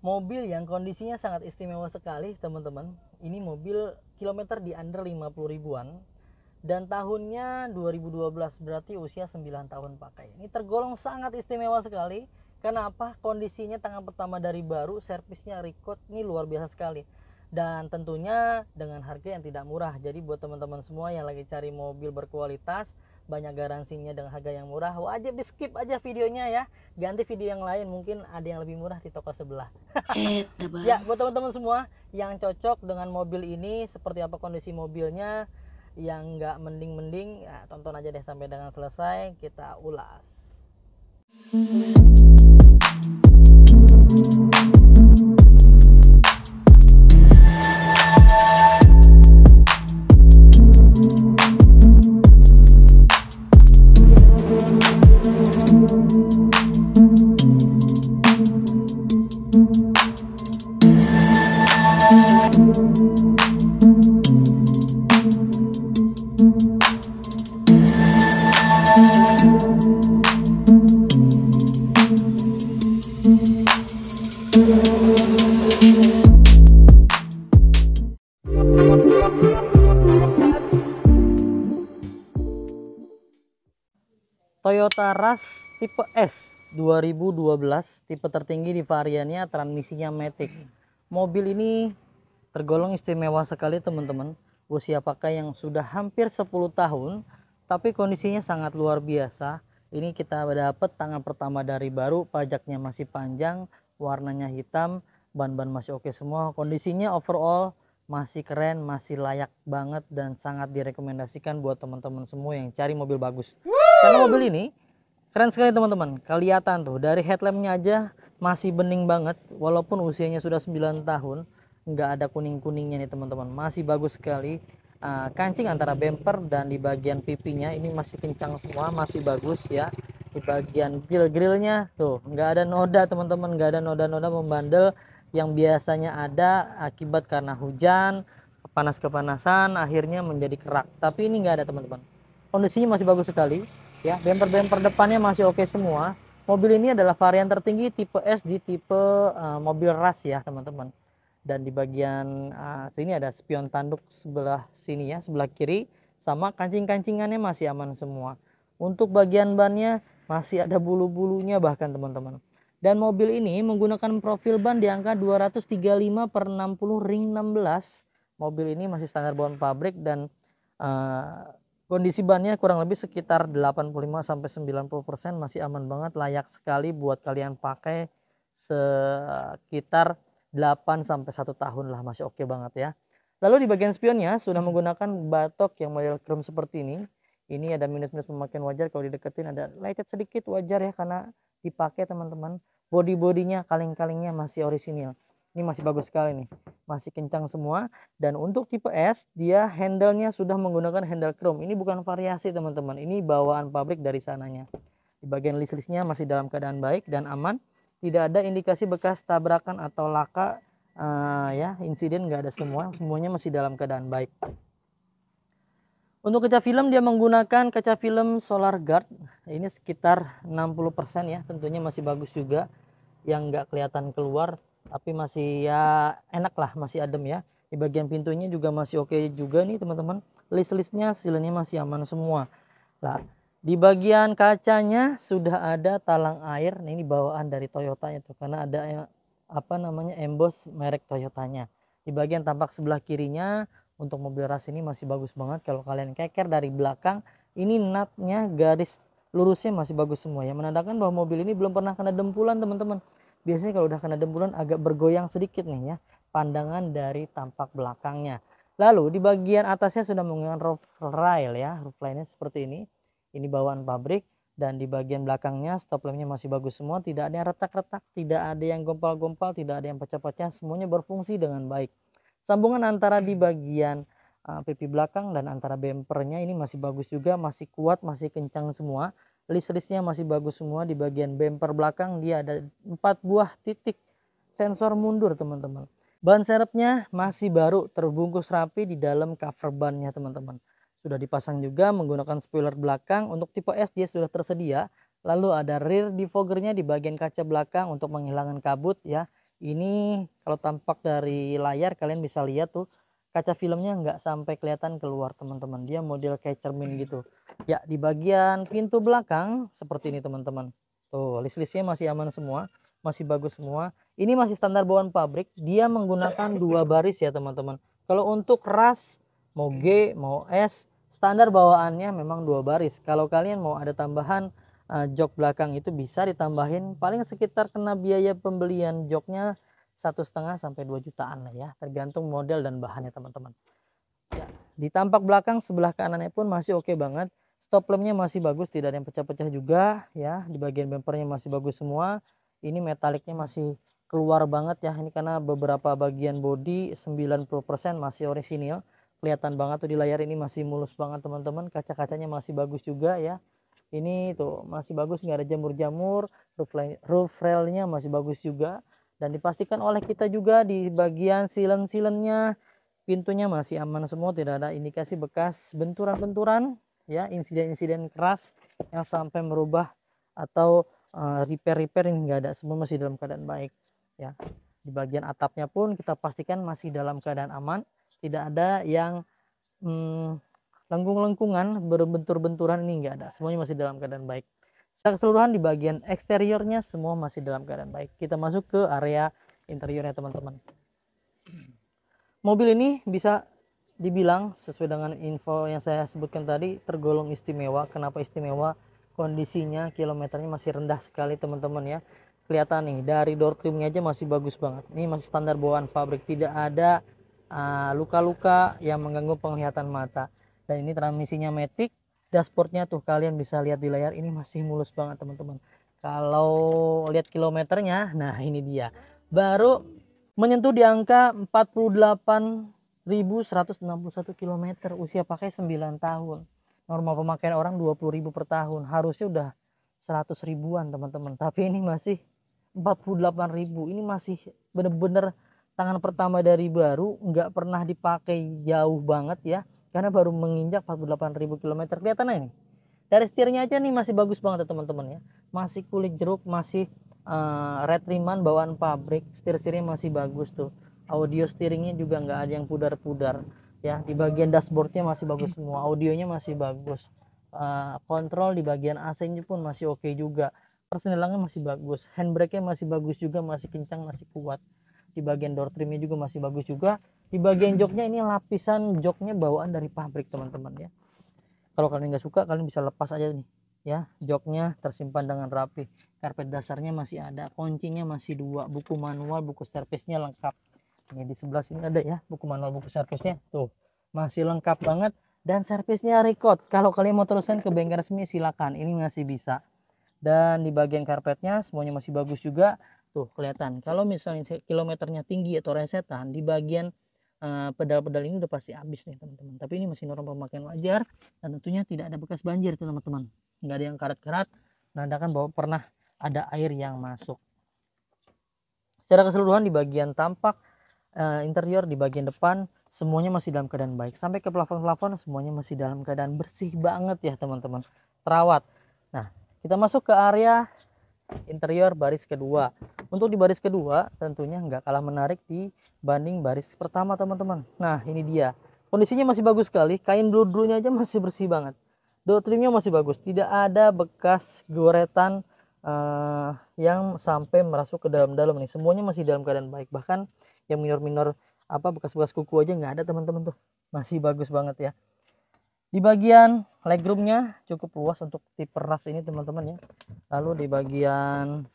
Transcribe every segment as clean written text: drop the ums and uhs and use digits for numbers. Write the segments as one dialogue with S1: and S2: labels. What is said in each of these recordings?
S1: Mobil yang kondisinya sangat istimewa sekali teman-teman. Ini mobil kilometer di under 50 ribuan dan tahunnya 2012, berarti usia 9 tahun pakai. Ini tergolong sangat istimewa sekali. Kenapa? Kondisinya tangan pertama dari baru, servisnya record, ini luar biasa sekali. Dan tentunya dengan harga yang tidak murah. Jadi buat teman-teman semua yang lagi cari mobil berkualitas, banyak garansinya dengan harga yang murah, wajib di skip aja videonya ya, ganti video yang lain, mungkin ada yang lebih murah di toko sebelah. Ya, buat teman-teman semua yang cocok dengan mobil ini, seperti apa kondisi mobilnya, yang nggak mending-mending ya, tonton aja deh sampai dengan selesai, kita ulas. Toyota Rush tipe S 2012, tipe tertinggi di variannya, transmisinya matic. Mobil ini tergolong istimewa sekali teman-teman. Usia pakai yang sudah hampir 10 tahun, tapi kondisinya sangat luar biasa. Ini kita dapat tangan pertama dari baru, pajaknya masih panjang, warnanya hitam, ban-ban masih oke semua. Kondisinya overall masih keren, masih layak banget, dan sangat direkomendasikan buat teman-teman semua yang cari mobil bagus. Karena mobil ini keren sekali teman-teman. Kelihatan tuh dari headlampnya aja masih bening banget, walaupun usianya sudah 9 tahun, nggak ada kuning-kuningnya nih teman-teman, masih bagus sekali. Kancing antara bumper dan di bagian pipinya ini masih kencang semua, masih bagus ya. Di bagian grillnya tuh nggak ada noda teman-teman, nggak ada noda-noda membandel yang biasanya ada akibat karena hujan, kepanasan akhirnya menjadi kerak. Tapi ini nggak ada teman-teman, kondisinya masih bagus sekali ya. Bumper depannya masih oke semua. Mobil ini adalah varian tertinggi tipe S di tipe mobil Rush ya teman-teman. Dan di bagian sini ada spion tanduk sebelah sini ya, sebelah kiri, sama kancing-kancingannya masih aman semua. Untuk bagian bannya masih ada bulu-bulunya bahkan teman-teman. Dan mobil ini menggunakan profil ban di angka 235/60 ring 16. Mobil ini masih standar bawaan pabrik dan kondisi bannya kurang lebih sekitar 85-90% masih aman banget, layak sekali buat kalian pakai sekitar 8-1 tahun lah, masih oke banget ya. Lalu di bagian spionnya sudah menggunakan batok yang model chrome seperti ini. Ini ada minus-minus pemakaian wajar, kalau dideketin ada lecet sedikit, wajar ya karena dipakai teman-teman. Body-bodinya, kaleng-kalengnya masih orisinil. Ini masih bagus sekali nih, masih kencang semua. Dan untuk tipe S, dia handle-nya sudah menggunakan handle chrome. Ini bukan variasi teman-teman, ini bawaan pabrik dari sananya. Di bagian list-listnya masih dalam keadaan baik dan aman, tidak ada indikasi bekas tabrakan atau laka ya, insiden nggak ada, semuanya masih dalam keadaan baik. Untuk kaca film dia menggunakan kaca film Solar Guard, ini sekitar 60% ya, tentunya masih bagus juga, yang nggak kelihatan keluar, tapi masih ya enak lah, masih adem ya. Di bagian pintunya juga masih oke juga nih teman-teman, list-listnya silnya masih aman semua. Nah, di bagian kacanya sudah ada talang air. Nah, ini bawaan dari Toyotanya tuh, karena ada apa namanya, emboss merek Toyotanya. Di bagian tampak sebelah kirinya untuk mobil Rush ini masih bagus banget. Kalau kalian keker dari belakang, ini napnya garis lurusnya masih bagus semua ya, menandakan bahwa mobil ini belum pernah kena dempulan teman-teman. Biasanya kalau udah kena dempulan agak bergoyang sedikit nih ya, pandangan dari tampak belakangnya. Lalu di bagian atasnya sudah menggunakan roof rail ya, roof railnya seperti ini. Ini bawaan pabrik. Dan di bagian belakangnya stop lampnya masih bagus semua, tidak ada yang retak-retak, tidak ada yang gompal-gompal, tidak ada yang pecah-pecah, semuanya berfungsi dengan baik. Sambungan antara di bagian pipi belakang dan antara bempernya ini masih bagus juga, masih kuat, masih kencang semua. List-listnya masih bagus semua. Di bagian bemper belakang dia ada 4 buah titik sensor mundur teman-teman. Ban serepnya masih baru, terbungkus rapi di dalam cover bannya teman-teman. Sudah dipasang juga menggunakan spoiler belakang. Untuk tipe S dia sudah tersedia. Lalu ada rear defoggernya di bagian kaca belakang untuk menghilangkan kabut ya. Ini kalau tampak dari layar kalian bisa lihat tuh kaca filmnya nggak sampai kelihatan keluar teman-teman, dia model kayak cermin gitu ya. Di bagian pintu belakang seperti ini teman-teman, tuh list-listnya masih aman semua, masih bagus semua. Ini masih standar bawaan pabrik, dia menggunakan 2 baris ya teman-teman. Kalau untuk ras mau G mau S, standar bawaannya memang 2 baris. Kalau kalian mau ada tambahan jok belakang itu bisa ditambahin, paling sekitar kena biaya pembelian joknya 1,5 sampai 2 jutaan lah ya, tergantung model dan bahannya teman-teman ya. Di tampak belakang sebelah kanannya pun masih oke banget, stop lampnya masih bagus, tidak ada yang pecah-pecah juga ya. Di bagian bumpernya masih bagus semua, ini metaliknya masih keluar banget ya, ini karena beberapa bagian bodi 90% masih orisinil, kelihatan banget tuh di layar. Ini masih mulus banget teman-teman, kaca-kacanya masih bagus juga ya. Ini tuh masih bagus, nggak ada jamur-jamur, roof railnya masih bagus juga, dan dipastikan oleh kita juga di bagian silen-silennya, pintunya masih aman semua, tidak ada indikasi bekas benturan-benturan ya, insiden-insiden keras yang sampai merubah atau repair-repair, ini enggak ada, semua masih dalam keadaan baik ya. Di bagian atapnya pun kita pastikan masih dalam keadaan aman, tidak ada yang lengkung-lengkungan, berbentur-benturan, ini enggak ada, semuanya masih dalam keadaan baik. Secara keseluruhan di bagian eksteriornya semua masih dalam keadaan baik. Kita masuk ke area interiornya teman-teman. Mobil ini bisa dibilang sesuai dengan info yang saya sebutkan tadi tergolong istimewa. Kenapa istimewa? Kondisinya kilometernya masih rendah sekali teman-teman ya. Kelihatan nih dari door trimnya aja masih bagus banget. Ini masih standar bawaan pabrik, tidak ada luka-luka yang mengganggu penglihatan mata. Dan ini transmisinya matic, dashboardnya tuh kalian bisa lihat di layar, ini masih mulus banget teman-teman. Kalau lihat kilometernya, nah ini dia baru menyentuh di angka 48.161 km, usia pakai 9 tahun. Normal pemakaian orang 20.000 per tahun, harusnya udah 100 ribuan teman-teman, tapi ini masih 48.000. Ini masih bener-bener tangan pertama dari baru, nggak pernah dipakai jauh banget ya, karena baru menginjak 48.000 km. Kelihatan ini dari setirnya aja nih masih bagus banget ya teman-teman ya, masih kulit jeruk, masih red riman bawaan pabrik, setir-setirnya masih bagus tuh. Audio steeringnya juga nggak ada yang pudar-pudar ya. Di bagian dashboardnya masih bagus semua, audionya masih bagus, kontrol di bagian AC-nya pun masih oke juga, persenelannya masih bagus, handbrake-nya masih bagus juga, masih kencang, masih kuat. Di bagian door trimnya juga masih bagus juga. Di bagian joknya, ini lapisan joknya bawaan dari pabrik teman-teman ya. Kalau kalian nggak suka, kalian bisa lepas aja nih ya, joknya tersimpan dengan rapi. Karpet dasarnya masih ada, kuncinya masih 2, buku manual, buku servisnya lengkap. Ini di sebelah sini ada ya, buku manual, buku servisnya tuh masih lengkap banget. Dan servisnya record, kalau kalian mau teruskan ke bengkel resmi silakan, ini masih bisa. Dan di bagian karpetnya semuanya masih bagus juga tuh, kelihatan. Kalau misalnya kilometernya tinggi atau resetan, di bagian pedal-pedal ini udah pasti habis nih teman-teman. Tapi ini masih normal pemakaian wajar, dan tentunya tidak ada bekas banjir teman-teman, nggak ada yang karat-karat, menandakan bahwa pernah ada air yang masuk. Secara keseluruhan di bagian tampak interior, di bagian depan semuanya masih dalam keadaan baik, sampai ke plafon-plafon semuanya masih dalam keadaan bersih banget ya teman-teman, terawat. Nah, kita masuk ke area interior baris kedua. Untuk di baris kedua tentunya nggak kalah menarik dibanding baris pertama teman-teman. Nah ini dia, kondisinya masih bagus sekali, kain bludrunya aja masih bersih banget, door trimnya masih bagus, tidak ada bekas goretan yang sampai merasuk ke dalam-dalam nih, semuanya masih dalam keadaan baik. Bahkan yang minor-minor bekas-bekas kuku aja nggak ada teman-teman, tuh masih bagus banget ya. Di bagian legroomnya cukup luas untuk tipe ras ini teman-teman ya. Lalu di bagian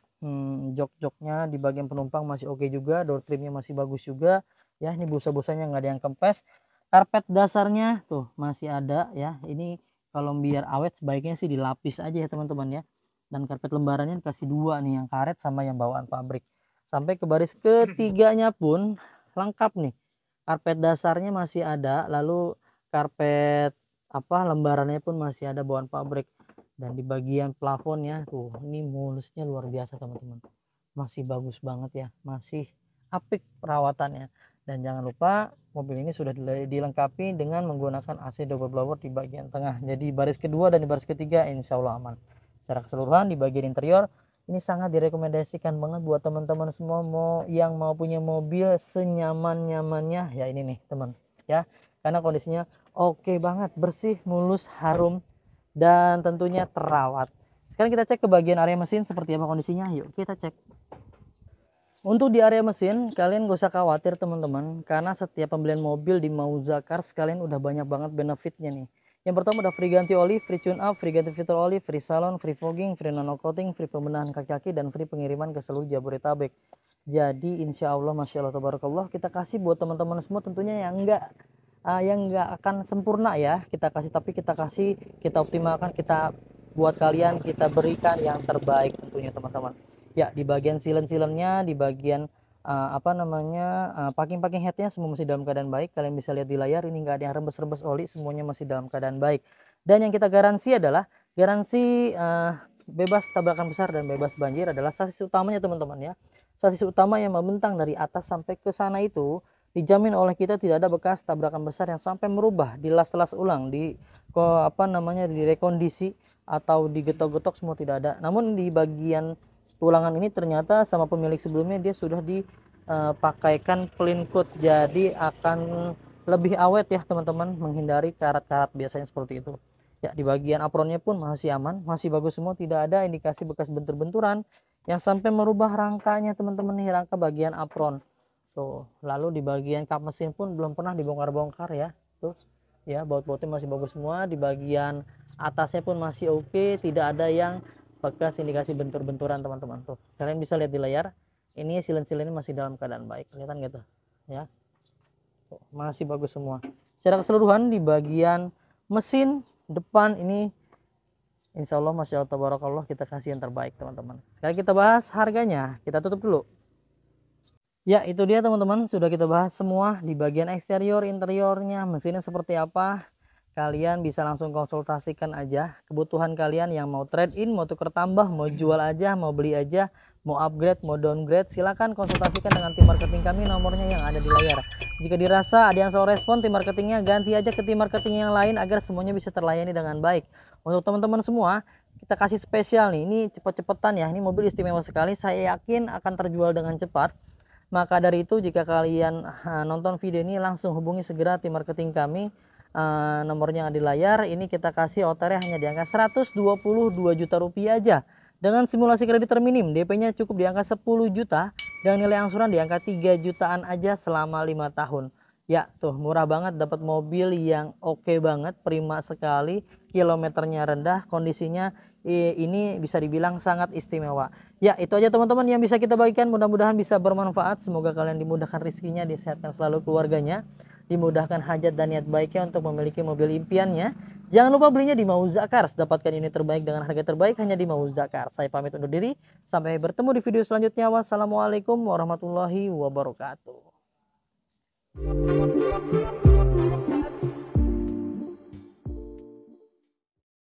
S1: jok-joknya, di bagian penumpang masih oke juga, door trimnya masih bagus juga ya. Ini busa-busanya nggak ada yang kempes. Karpet dasarnya tuh masih ada ya. Ini kalau biar awet sebaiknya sih dilapis aja ya teman-teman ya. Dan karpet lembarannya dikasih 2 nih, yang karet sama yang bawaan pabrik. Sampai ke baris ketiganya pun lengkap nih, karpet dasarnya masih ada, lalu karpet lembarannya pun masih ada bawaan pabrik. Dan di bagian plafonnya tuh, ini mulusnya luar biasa teman-teman, masih bagus banget ya, masih apik perawatannya. Dan jangan lupa mobil ini sudah dilengkapi dengan menggunakan AC double blower di bagian tengah. Jadi baris kedua dan di baris ketiga insya Allah aman. Secara keseluruhan di bagian interior Ini sangat direkomendasikan banget buat teman-teman semua yang mau punya mobil senyaman-nyamannya ya ini nih teman ya, karena kondisinya oke banget, bersih, mulus, harum, dan tentunya terawat. Sekarang kita cek ke bagian area mesin seperti apa kondisinya, yuk kita cek. Untuk di area mesin kalian gak usah khawatir teman-teman, karena setiap pembelian mobil di Mauza Cars kalian udah banyak banget benefitnya nih. Yang pertama ada free ganti oli, free tune up, free ganti fitur oli, free salon, free fogging, free nano coating, free pembenahan kaki-kaki, dan free pengiriman ke seluruh Jabodetabek. Jadi insya Allah, masya Allah, tabarakallah, kita kasih buat teman-teman semua tentunya yang nggak akan sempurna ya kita kasih, tapi kita kasih, kita optimalkan, kita buat kalian, kita berikan yang terbaik tentunya teman-teman. Ya, di bagian silen-silennya, di bagian packing headnya semua masih dalam keadaan baik. Kalian bisa lihat di layar, ini nggak ada yang rembes-rembes oli, semuanya masih dalam keadaan baik. Dan yang kita garansi adalah garansi bebas tabrakan besar dan bebas banjir adalah sasis utamanya teman-teman ya. Sasis utama yang membentang dari atas sampai ke sana itu dijamin oleh kita tidak ada bekas tabrakan besar yang sampai merubah, dilas-las ulang, direkondisi atau digetok-getok, semua tidak ada. Namun di bagian tulangan ini ternyata sama pemilik sebelumnya dia sudah dipakaikan clean coat, jadi akan lebih awet ya teman-teman, menghindari karat-karat biasanya seperti itu ya. Di bagian apronnya pun masih aman, masih bagus semua, tidak ada indikasi bekas bentur-benturan yang sampai merubah rangkanya teman-teman nih, rangka bagian apron tuh. Lalu di bagian kap mesin pun belum pernah dibongkar-bongkar ya, tuh ya, baut-bautnya masih bagus semua. Di bagian atasnya pun masih oke, tidak ada yang bekas indikasi bentur-benturan teman-teman. Tuh kalian bisa lihat di layar, ini silen-silennya masih dalam keadaan baik, kelihatan gitu ya. Tuh, masih bagus semua secara keseluruhan. Di bagian mesin depan ini insya Allah, masya Allah, tabarakallah, kita kasih yang terbaik teman-teman. Sekarang kita bahas harganya, kita tutup dulu. Ya, itu dia teman-teman, sudah kita bahas semua di bagian eksterior, interiornya, mesinnya seperti apa. Kalian bisa langsung konsultasikan aja kebutuhan kalian, yang mau trade in, mau tuker tambah, mau jual aja, mau beli aja, mau upgrade, mau downgrade, silahkan konsultasikan dengan tim marketing kami, nomornya yang ada di layar. Jika dirasa ada yang slow respon tim marketingnya, ganti aja ke tim marketing yang lain agar semuanya bisa terlayani dengan baik. Untuk teman-teman semua, kita kasih spesial nih, ini cepet-cepetan ya, ini mobil istimewa sekali, saya yakin akan terjual dengan cepat. Maka dari itu, jika kalian nonton video ini, langsung hubungi segera tim marketing kami. Nomornya di layar. Ini kita kasih OTR hanya di angka 122 juta rupiah aja, dengan simulasi kredit terminim, DP-nya cukup di angka 10 juta, dan nilai angsuran di angka 3 jutaan aja selama 5 tahun. Ya tuh, murah banget, dapat mobil yang oke banget, prima sekali, kilometernya rendah, kondisinya ini bisa dibilang sangat istimewa. Ya, itu aja teman-teman yang bisa kita bagikan, mudah-mudahan bisa bermanfaat. Semoga kalian dimudahkan rezekinya, disehatkan selalu keluarganya, dimudahkan hajat dan niat baiknya untuk memiliki mobil impiannya. Jangan lupa belinya di Mauza Cars, dapatkan unit terbaik dengan harga terbaik hanya di Mauza Cars. Saya pamit undur diri, sampai bertemu di video selanjutnya. Wassalamualaikum warahmatullahi wabarakatuh.